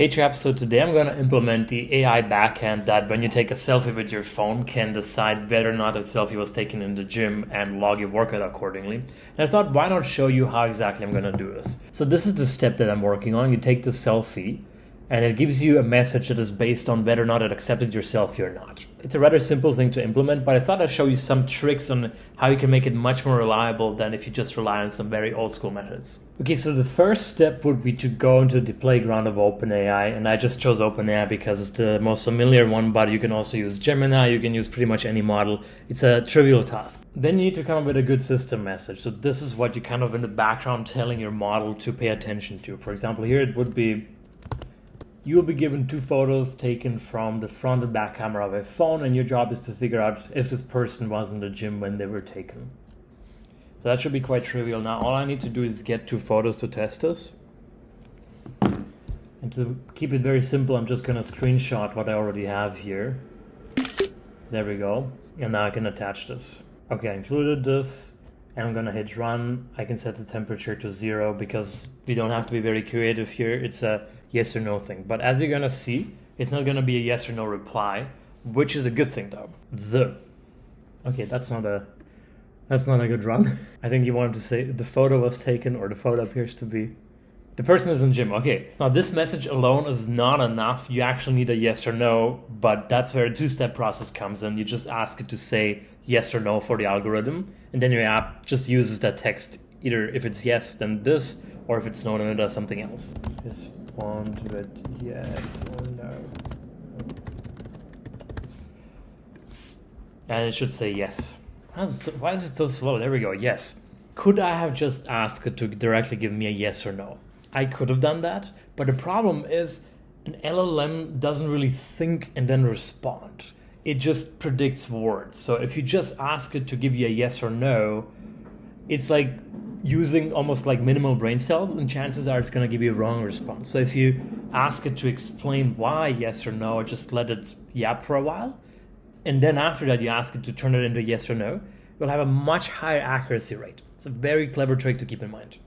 Hey chaps, so today I'm going to implement the AI backend that when you take a selfie with your phone can decide whether or not a selfie was taken in the gym and log your workout accordingly. And I thought, why not show you how exactly I'm going to do this? So this is the step that I'm working on. You take the selfie and it gives you a message that is based on whether or not it accepted your selfie or not. It's a rather simple thing to implement, but I thought I'd show you some tricks on how you can make it much more reliable than if you just rely on some very old school methods. Okay, so the first step would be to go into the playground of OpenAI, and I just chose OpenAI because it's the most familiar one, but you can also use Gemini, you can use pretty much any model. It's a trivial task. Then you need to come up with a good system message. So this is what you kind of in the background telling your model to pay attention to. For example, here it would be, you will be given two photos taken from the front and back camera of a phone, and your job is to figure out if this person was in the gym when they were taken. So that should be quite trivial. Now all I need to do is get two photos to test this. And to keep it very simple, I'm just going to screenshot what I already have here. There we go. And now I can attach this. Okay, I included this. And I'm gonna hit run. I can set the temperature to 0 because we don't have to be very creative here. It's a yes or no thing. But as you're gonna see, it's not gonna be a yes or no reply, which is a good thing though. Okay, that's not a good run. I think you wanted to say the photo was taken, or the photo appears to be. The person is in gym. Okay, now this message alone is not enough. You actually need a yes or no, but that's where a two-step process comes in. You just ask it to say yes or no for the algorithm, and then your app just uses that text. Either if it's yes, then this, or if it's no, then it does something else. Respond with yes or no. And it should say yes. Why is it so slow? There we go, yes. Could I have just asked it to directly give me a yes or no? I could have done that, but the problem is an LLM doesn't really think and then respond. It just predicts words. So if you just ask it to give you a yes or no, it's like using almost like minimal brain cells, and chances are it's going to give you a wrong response. So if you ask it to explain why yes or no, just let it yap for a while, and then after that you ask it to turn it into yes or no, you'll have a much higher accuracy rate. It's a very clever trick to keep in mind.